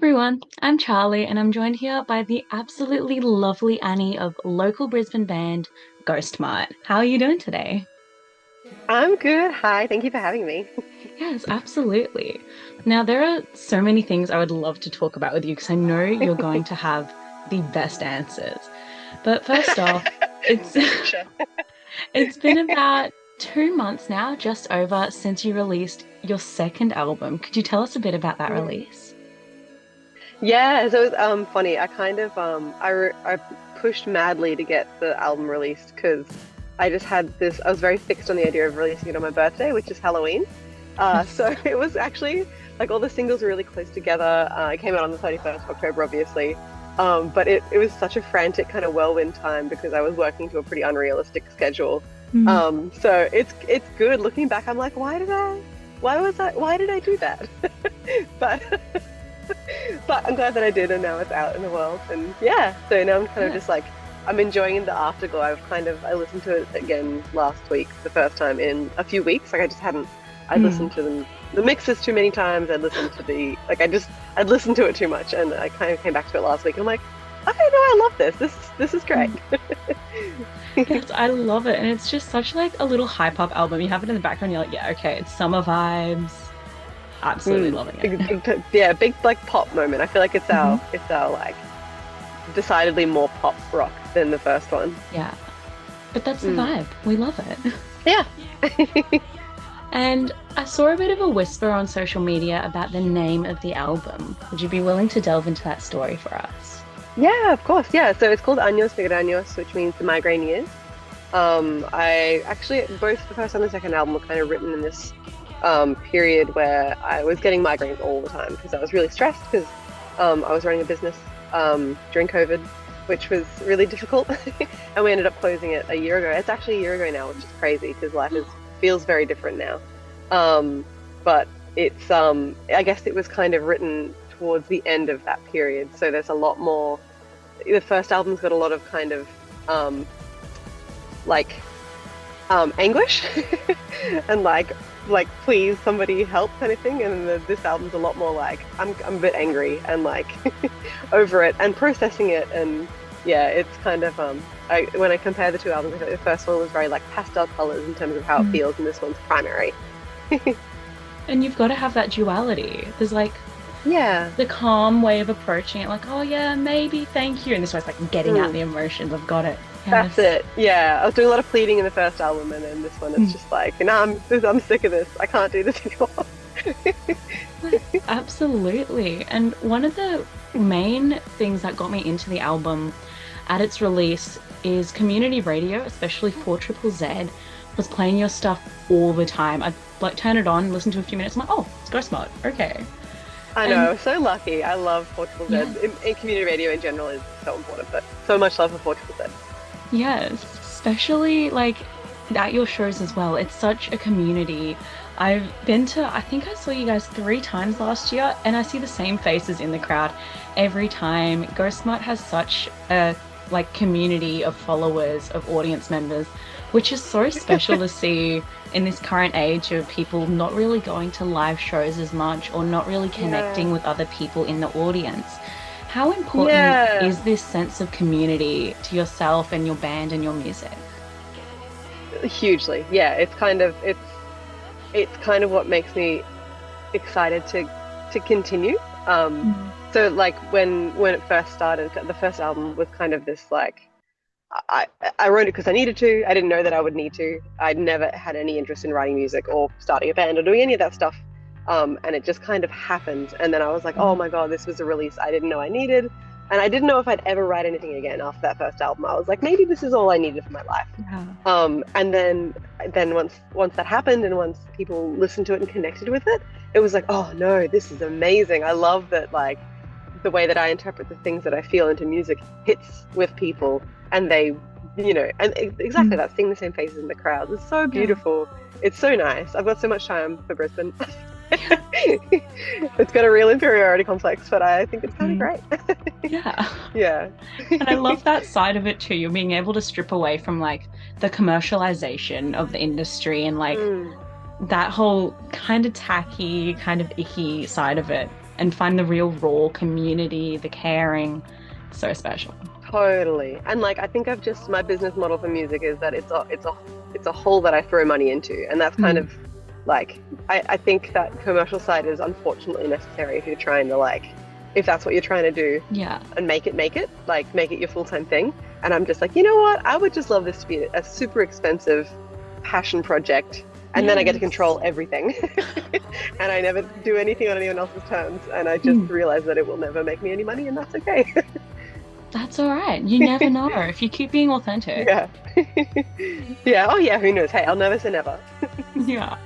everyone, I'm Charlie and I'm joined here by the absolutely lovely Annie of local Brisbane band Ghost Mutt. How are you doing today? I'm good. Hi, thank you for having me. Yes, absolutely. Now, there are so many things I would love to talk about with you because I know you're going to have the best answers. But first off, it's Sure. it's been about 2 months now, just over, since you released your second album. Could you tell us a bit about that Mm. release? Yeah, so it was funny. I pushed madly to get the album released because I just had this. I was very fixed on the idea of releasing it on my birthday, which is Halloween. So it was actually like all the singles were really close together. It came out on the 31st of October, obviously. But it was such a frantic kind of whirlwind time because I was working to a pretty unrealistic schedule. Mm. So it's good looking back. I'm like, why did I do that? But but I'm glad that I did, and now it's out in the world. And yeah, so now I'm kind of Yeah. just like I'm enjoying the afterglow. I listened to it again last week, the first time in a few weeks. Like I just hadn't. I'd Mm. listened to the mixes too many times. I'd listened to it too much, and I kind of came back to it last week. And I'm like, okay, no, I love this. This is great. Mm. Yes, I love it. And it's just such like a little hype up album. You have it in the background, you're like, yeah, okay, it's summer vibes. Absolutely Mm. loving it. Yeah, big like pop moment. I feel like it's Hmm. our like decidedly more pop rock than the first one. Yeah. But that's the Mm. vibe. We love it. Yeah. And I saw a bit of a whisper on social media about the name of the album. Would you be willing to delve into that story for us? Yeah, of course. Yeah. So it's called Años Migraños, which means the migraine years. I actually both the first and the second album were kind of written in this period where I was getting migraines all the time because I was really stressed because I was running a business during COVID, which was really difficult, and we ended up closing it a year ago. It's actually a year ago now, which is crazy because feels very different now. But it's I guess it was kind of written towards the end of that period, so there's a lot more. The first album's got a lot of kind of um, like anguish and like please somebody help kind of thing, and then this album's a lot more like I'm a bit angry and like over it and processing it, and yeah, it's kind of when I compare the two albums, I think the first one was very like pastel colors in terms of how it Mm. feels, and this one's primary. And you've got to have that duality. There's like Yeah. the calm way of approaching it, like, oh yeah, maybe, thank you. And this one's like getting out Mm. the emotions. I've got it. That's Yes. it. Yeah, I was doing a lot of pleading in the first album, and then this one, it's Mm. just like, no, I'm sick of this. I can't do this anymore. Absolutely. And one of the main things that got me into the album at its release is community radio, especially 4 Triple Z, was playing your stuff all the time. I'd like turn it on, listen to a few minutes, I'm like, oh, it's Ghost Mode. Okay. I know, And I was so lucky. I love Portugal Z. yeah, In community radio in general is so important, but so much love for Portugal Z. yes, especially like at your shows as well. It's such a community. I've been to, I think I saw you guys 3 times last year, and I see the same faces in the crowd every time. Ghost Mutt has such a like community of followers, of audience members, which is so special to see in this current age of people not really going to live shows as much or not really Yeah. connecting with other people in the audience. How important Yeah. is this sense of community to yourself and your band and your music? Hugely. Yeah, it's kind of what makes me excited to continue. Mm. So like when it first started, the first album was kind of this like I I wrote it because I needed to. I didn't know that I would need to. I'd never had any interest in writing music or starting a band or doing any of that stuff. And it just kind of happened. And then I was like, oh Mm. my God, this was a release I didn't know I needed. And I didn't know if I'd ever write anything again after that first album. I was like, maybe this is all I needed for my life. Yeah. And then once that happened, and once people listened to it and connected with it, it was like, oh no, this is amazing. I love that like the way that I interpret the things that I feel into music hits with people, and they, and exactly Mm. that, seeing the same faces in the crowd. It's so Yeah. beautiful. It's so nice. I've got so much time for Brisbane. It's got a real inferiority complex, but I think it's kind of Mm. great. Yeah. Yeah. And I love that side of it too. You're being able to strip away from like the commercialization of the industry and like Mm, that whole kind of tacky, kind of icky side of it. and find the real raw community, the caring. So special. Totally. And like I think I've just my business model for music is that it's a hole that I throw money into. And that's kind Mm, of like I think that commercial side is unfortunately necessary if you're trying to like if that's what you're trying to do yeah. and like make it your full-time thing. And I'm just like, you know what? I would just love this to be a super expensive passion project. And then I get to Yes. control everything. And I never do anything on anyone else's terms. And I just Mm, realize that it will never make me any money, and that's okay. that's all right. You never know if you keep being authentic. Yeah. Yeah. Oh, yeah. Who knows? Hey, I'll never say never. Yeah.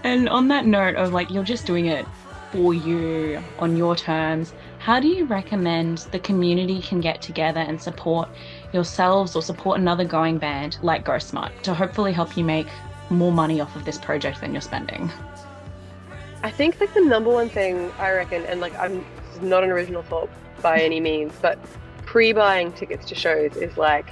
And on that note of like you're just doing it for you on your terms, how do you recommend the community can get together and support yourselves or support another going band like Ghost Mutt to hopefully help you make more money off of this project than you're spending? I think like the number one thing I reckon, and like I'm this is not an original thought by any means, but pre-buying tickets to shows is like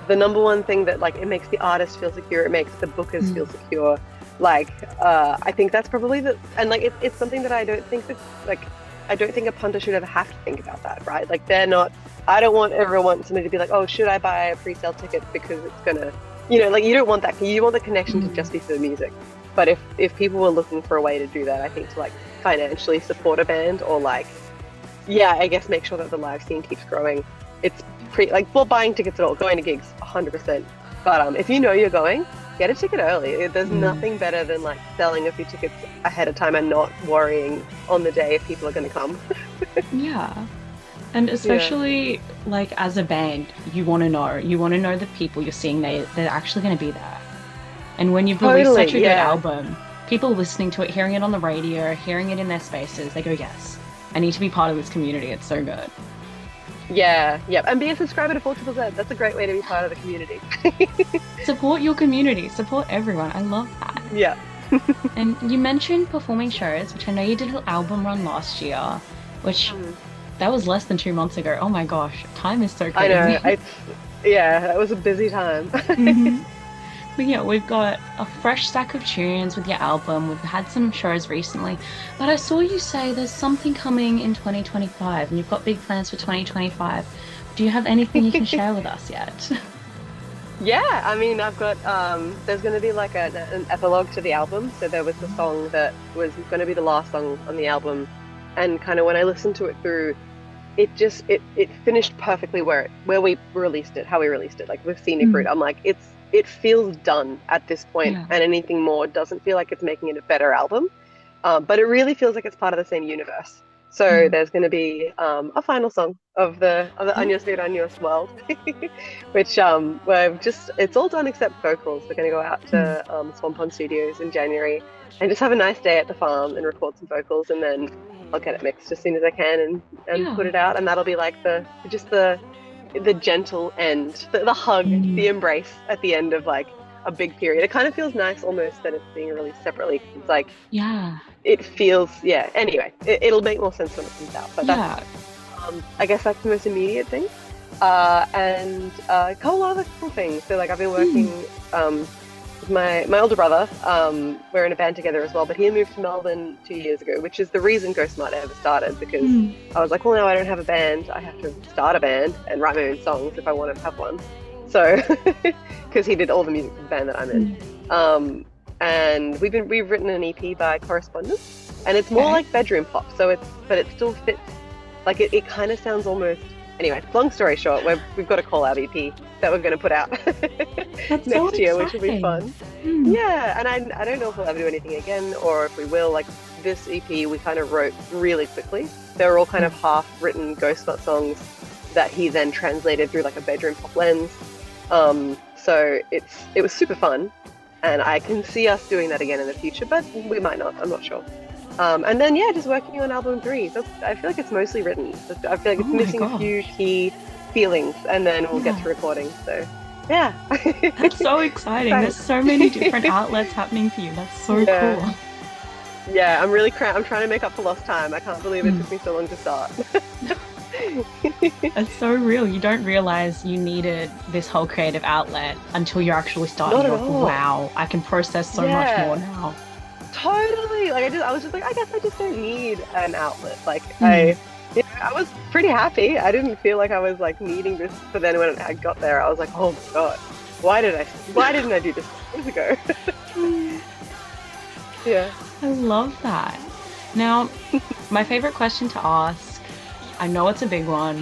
the number one thing that like it makes the artist feel secure, it makes the bookers Mm, feel secure. Like I think that's probably the and like it's something that I don't think that like I don't think a punter should ever have to think about that, right? Like they're not. I don't want everyone somebody to be like, oh, should I buy a pre-sale ticket because it's gonna, like you don't want that. You want the connection to mm, just be for the music. But if people were looking for a way to do that, I think to like financially support a band or like, yeah, I guess make sure that the live scene keeps growing. It's pretty like well, buying tickets at all, going to gigs, 100%. But if you know you're going, get a ticket early. There's mm. nothing better than like selling a few tickets ahead of time and not worrying on the day if people are going to come. Yeah. And Yeah, especially like as a band, you want to know the people you're seeing they're actually going to be there. And when you've released totally. such a good Yeah, album, people listening to it, hearing it on the radio, hearing it in their spaces, they go, yes, I need to be part of this community. It's so good. yeah, yeah. And be a subscriber to 4 Triple Z. That's a great way to be part of the community. Support your community, support everyone. I love that. Yeah. And you mentioned performing shows, which I know you did an album run last year, which Mm. that was less than 2 months ago. Oh my gosh, time is so I know. crazy. Yeah, that was a busy time. hmm But yeah, we've got a fresh stack of tunes with your album. We've had some shows recently, but I saw you say there's something coming in 2025 and you've got big plans for 2025. Do you have anything you can share with us yet? Yeah, I mean, I've got there's going to be like an epilogue to the album. So there was the song that was going to be the last song on the album, and kind of when I listened to it through, it finished perfectly where we released it, how we released it, like with Scenic Route. Mm, I'm like, it feels done at this point, yeah. and anything more doesn't feel like it's making it a better album. But it really feels like it's part of the same universe. So Mm. there's going to be a final song of the Oh, Años Migraños world, which we're just it's all done except vocals. We're going to go out mm, to Swan Pond Studios in January and just have a nice day at the farm and record some vocals, and then I'll get it mixed as soon as I can and put yeah. it out, and that'll be like the gentle end, the hug, the Mm, embrace at the end of like a big period. It kind of feels nice almost that it's being released separately. It's like yeah. it feels, yeah. Anyway, it'll make more sense when it comes out. But that's, Yeah. I guess that's the most immediate thing. And a whole lot of other cool things. So like I've been Mm, working with my older brother. We're in a band together as well, but he moved to Melbourne 2 years ago, which is the reason Ghost Mutt ever started, because mm, I was like, well, now I don't have a band. I have to start a band and write my own songs if I want to have one. So, because he did all the music for the band that I'm in. mm. Um, and we've written an EP by correspondence, and it's more Okay. like bedroom pop. But it still fits. Like it kind of sounds almost. Anyway, long story short, we've got a call out EP that we're going to put out That's so next year, which will be exciting. fun. Mm, Yeah, and I don't know if we'll ever do anything again or if we will. Like this EP, we kind of wrote really quickly. They were all kind of mm, half-written Ghost Mutt songs that he then translated through like a bedroom pop lens. So it was super fun, and I can see us doing that again in the future, but we might not. I'm not sure. And then yeah, just working on album three. So I feel like it's mostly written. I feel like oh it's my missing a few gosh. key feelings, and then we'll get Yeah. to recording. So yeah, That's so exciting. There's so many different exciting. outlets happening for you. That's so Yeah, cool. yeah. I'm really I'm trying to make up for lost time. I can't believe it Mm. took me so long to start. It's so real. You don't realize you needed this whole creative outlet until you're actually starting. Not at You're like, all. wow, I can process so much more Yeah. now. Totally. Like I was just like, I guess I just don't need an outlet. Like Mm. I was pretty happy. I didn't feel like I was like needing this. But then when I got there, I was like, oh my God, why didn't I do this years ago? Yeah. I love that. Now, my favorite question to ask, I know it's a big one.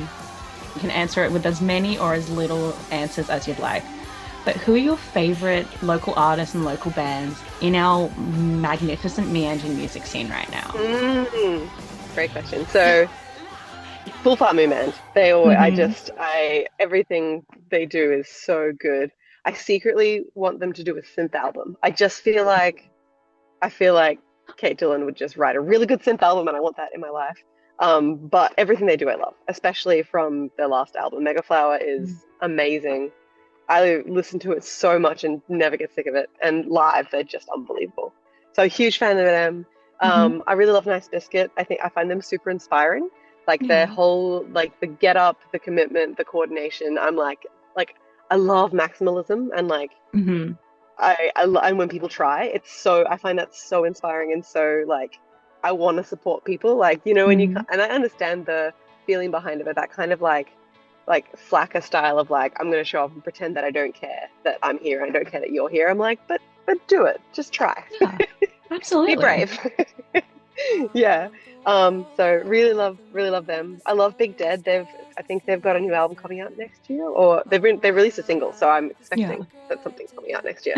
You can answer it with as many or as little answers as you'd like. But who are your favorite local artists and local bands in our magnificent Meanjin music scene right now? Mm, great question. So, Full Fat Movement. They always, Hmm. everything they do is so good. I secretly want them to do a synth album. I feel like Kate Dillon would just write a really good synth album, and I want that in my life. But everything they do, I love, especially from their last album. Megaflower is amazing. I listen to it so much and never get sick of it. And live, they're just unbelievable. So huge fan of them. Hmm. I really love Nice Biscuit. I find them super inspiring. Like their Yeah. whole like the get up, the commitment, the coordination. Like I love maximalism and like Hmm. and when people try, I find that so inspiring and so like I want to support people. Like when Mm. and I understand the feeling behind it, but that kind of like flacker style of like I'm gonna show up and pretend that I don't care that I'm here and I don't care that you're here. I'm like, but do it, just try, Yeah, be absolutely. brave. Yeah. So really love them. I love Big Dead. I think they've got a new album coming out next year, or they've released a single, so I'm Yeah. expecting that something's coming out next year.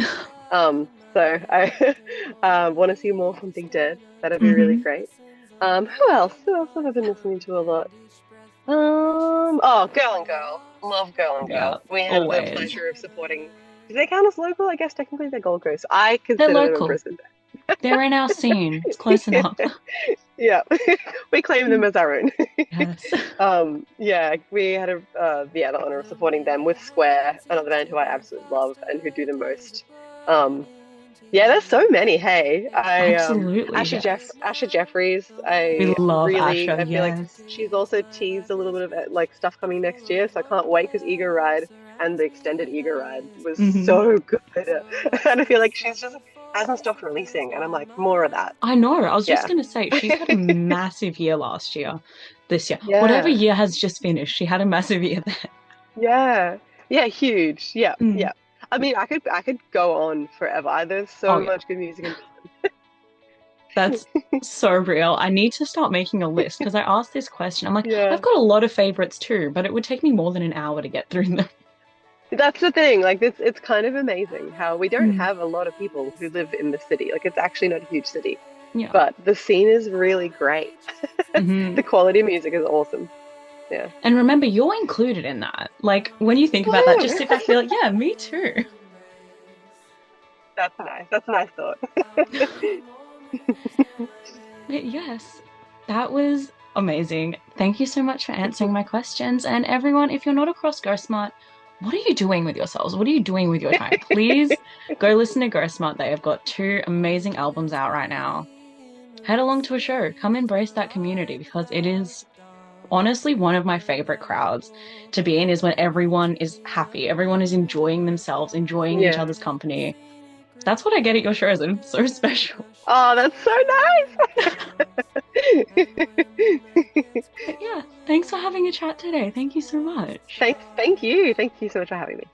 So I want to see more from Big Dead. That'd be really Hmm. great. Who else? Who else have I been listening to a lot? Oh, Girl and Girl. Love Girl and Yeah, Girl. We have the always. pleasure of supporting. Do they count as local? I guess technically they're Gold Coast. I They're consider them a local. Brisbane They're in our scene. It's close band. enough. Yeah, we claim them as our own. Yes. Yeah, we had the honor of supporting them with Square, another band who I absolutely love and who do the most. Um, yeah, there's so many. Hey, Absolutely, yes. Asher Jeffries. We love Asha, I feel like yes. she's also teased a little bit of like stuff coming next year, so I can't wait because Eager Ride and the extended Eager Ride was Hmm. so good, and I feel like she's just hasn't stopped releasing, and I'm like more of that. I know. I was just Yeah, going to say, she's had a massive year last year, this year. Whatever yeah, year has just finished, she had a massive year there. yeah, yeah, huge. Yeah, Mm. yeah. I mean, I could go on forever. There's Oh, so yeah. much good music in That's so real. I need to start making a list because I asked this question. I'm like, I've yeah. got a lot of favorites too, but it would take me more than an hour to get through them. That's the thing. Like it's kind of amazing how we don't Mm. have a lot of people who live in the city. Like it's actually not a huge city, Yeah. but the scene is really great. Hmm. The quality of music is awesome. Yeah. And remember, you're included in that. Like, when you think about that, just Woo! sit back and be like, yeah, me too. That's nice. That's a nice thought. But yes, that was amazing. Thank you so much for answering my questions. And everyone, if you're not across Ghost Mutt, what are you doing with yourselves? What are you doing with your time? Please go listen to Ghost Mutt. They have got two amazing albums out right now. Head along to a show. Come embrace that community because it is honestly one of my favorite crowds to be in is when everyone is happy. Everyone is enjoying themselves, enjoying each Yeah. other's company. That's what I get at your shows, and it's so special. Oh, that's so nice. But yeah, thanks for having a chat today. Thank you so much. Thank you. Thank you so much for having me.